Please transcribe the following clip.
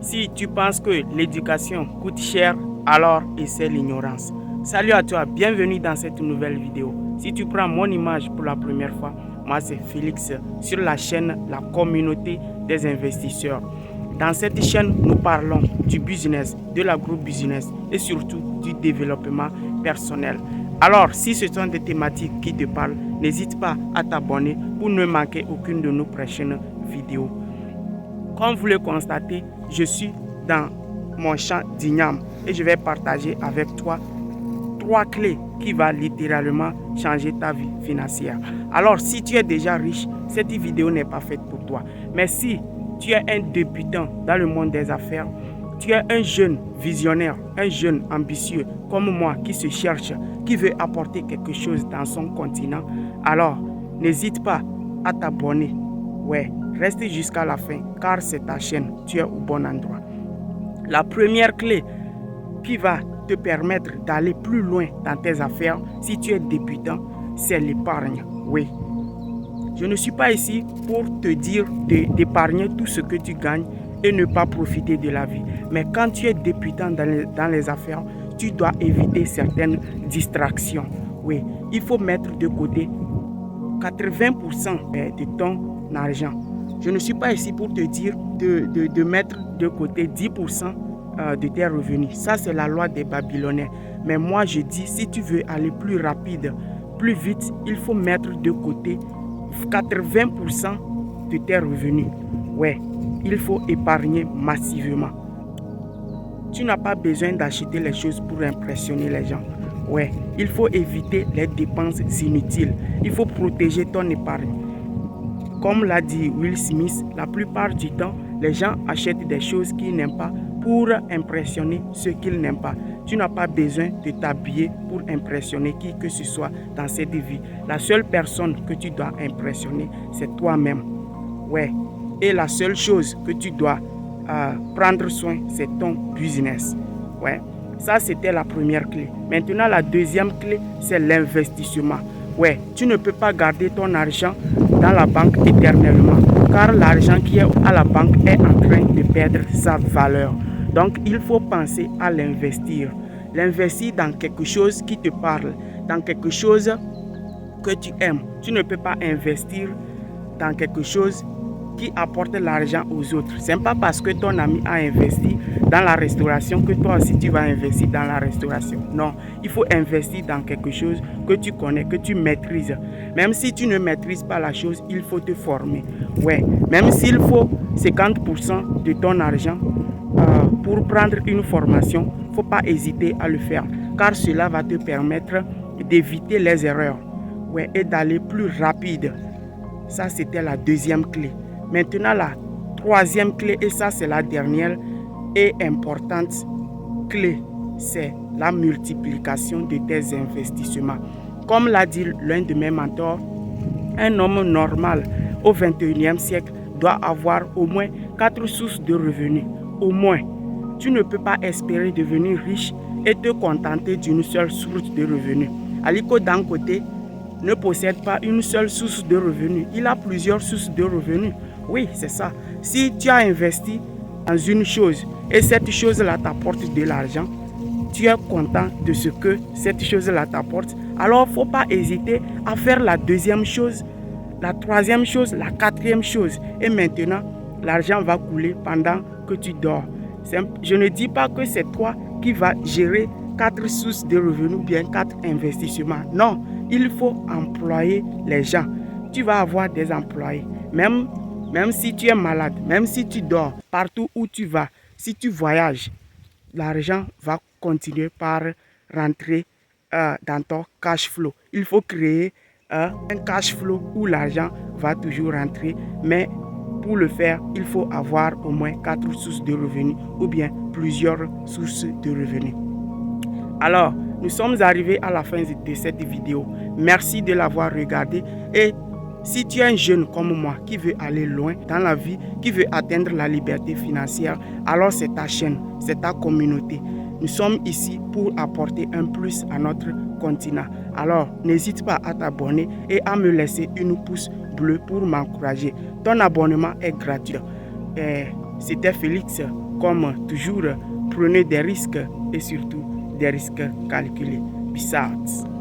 Si tu penses que l'éducation coûte cher, alors essaie l'ignorance. Salut à toi, bienvenue dans cette nouvelle vidéo. Si tu prends mon image pour la première fois, moi c'est Félix sur la chaîne La Communauté des investisseurs. Dans cette chaîne, nous parlons du business, de l'agro-business et surtout du développement personnel. Alors, si ce sont des thématiques qui te parlent, n'hésite pas à t'abonner pour ne manquer aucune de nos prochaines vidéos. Comme vous le constatez, je suis dans mon champ d'igname et je vais partager avec toi 3 clés qui vont littéralement changer ta vie financière. Alors, si tu es déjà riche, cette vidéo n'est pas faite pour toi. Mais si tu es un débutant dans le monde des affaires, tu es un jeune visionnaire, un jeune ambitieux comme moi qui se cherche, qui veut apporter quelque chose dans son continent, alors n'hésite pas à t'abonner. Ouais, reste jusqu'à la fin car c'est ta chaîne, tu es au bon endroit. La première clé qui va te permettre d'aller plus loin dans tes affaires si tu es débutant, c'est l'épargne. Oui. Je ne suis pas ici pour te dire d'épargner tout ce que tu gagnes et ne pas profiter de la vie. Mais quand tu es débutant dans les affaires, tu dois éviter certaines distractions. Oui, il faut mettre de côté 80% de ton argent. Je ne suis pas ici pour te dire de mettre de côté 10% de tes revenus. Ça, c'est la loi des Babyloniens. Mais moi, je dis, si tu veux aller plus rapide, plus vite, il faut mettre de côté 80% de tes revenus. Ouais, il faut épargner massivement. Tu n'as pas besoin d'acheter les choses pour impressionner les gens. Ouais, il faut éviter les dépenses inutiles. Il faut protéger ton épargne. Comme l'a dit Will Smith, la plupart du temps, les gens achètent des choses qu'ils n'aiment pas pour impressionner ceux qu'ils n'aiment pas. Tu n'as pas besoin de t'habiller pour impressionner qui que ce soit dans cette vie. La seule personne que tu dois impressionner, c'est toi-même. Ouais. Et la seule chose que tu dois prendre soin, c'est ton business. Ouais. Ça, c'était la première clé. Maintenant, la deuxième clé, c'est l'investissement. Ouais, tu ne peux pas garder ton argent dans la banque éternellement, car l'argent qui est à la banque est en train de perdre sa valeur. Donc, il faut penser à l'investir. L'investir dans quelque chose qui te parle, dans quelque chose que tu aimes. Tu ne peux pas investir dans quelque chose qui apporte l'argent aux autres. Ce n'est pas parce que ton ami a investi dans la restauration que toi aussi tu vas investir dans la restauration. Non, il faut investir dans quelque chose que tu connais, que tu maîtrises. Même si tu ne maîtrises pas la chose, il faut te former. Ouais, même s'il faut 50% de ton argent pour prendre une formation, il ne faut pas hésiter à le faire, car cela va te permettre d'éviter les erreurs, ouais, et d'aller plus rapide. Ça, c'était la deuxième clé. Maintenant, la troisième clé, et ça c'est la dernière et importante clé, c'est la multiplication de tes investissements. Comme l'a dit l'un de mes mentors, un homme normal au 21e siècle doit avoir au moins 4 sources de revenus. Au moins, tu ne peux pas espérer devenir riche et te contenter d'une seule source de revenus. Aliko Dangote ne possède pas une seule source de revenus. Il a plusieurs sources de revenus. Oui, c'est ça. Si tu as investi dans une chose et cette chose-là t'apporte de l'argent, tu es content de ce que cette chose-là t'apporte, alors il ne faut pas hésiter à faire la deuxième chose, la troisième chose, la quatrième chose. Et maintenant, l'argent va couler pendant que tu dors. Je ne dis pas que c'est toi qui vas gérer 4 sources de revenus ou bien 4 investissements. Non, il faut employer les gens. Tu vas avoir des employés. Même si tu es malade, même si tu dors, partout où tu vas, si tu voyages, l'argent va continuer par rentrer dans ton cash flow. Il faut créer un cash flow où l'argent va toujours rentrer, mais pour le faire, il faut avoir au moins 4 sources de revenus ou bien plusieurs sources de revenus. Alors, nous sommes arrivés à la fin de cette vidéo. Merci de l'avoir regardée et si tu es un jeune comme moi qui veut aller loin dans la vie, qui veut atteindre la liberté financière, alors c'est ta chaîne, c'est ta communauté. Nous sommes ici pour apporter un plus à notre continent. Alors, n'hésite pas à t'abonner et à me laisser une pouce bleue pour m'encourager. Ton abonnement est gratuit. C'était Félix, comme toujours, prenez des risques et surtout des risques calculés. Peace out.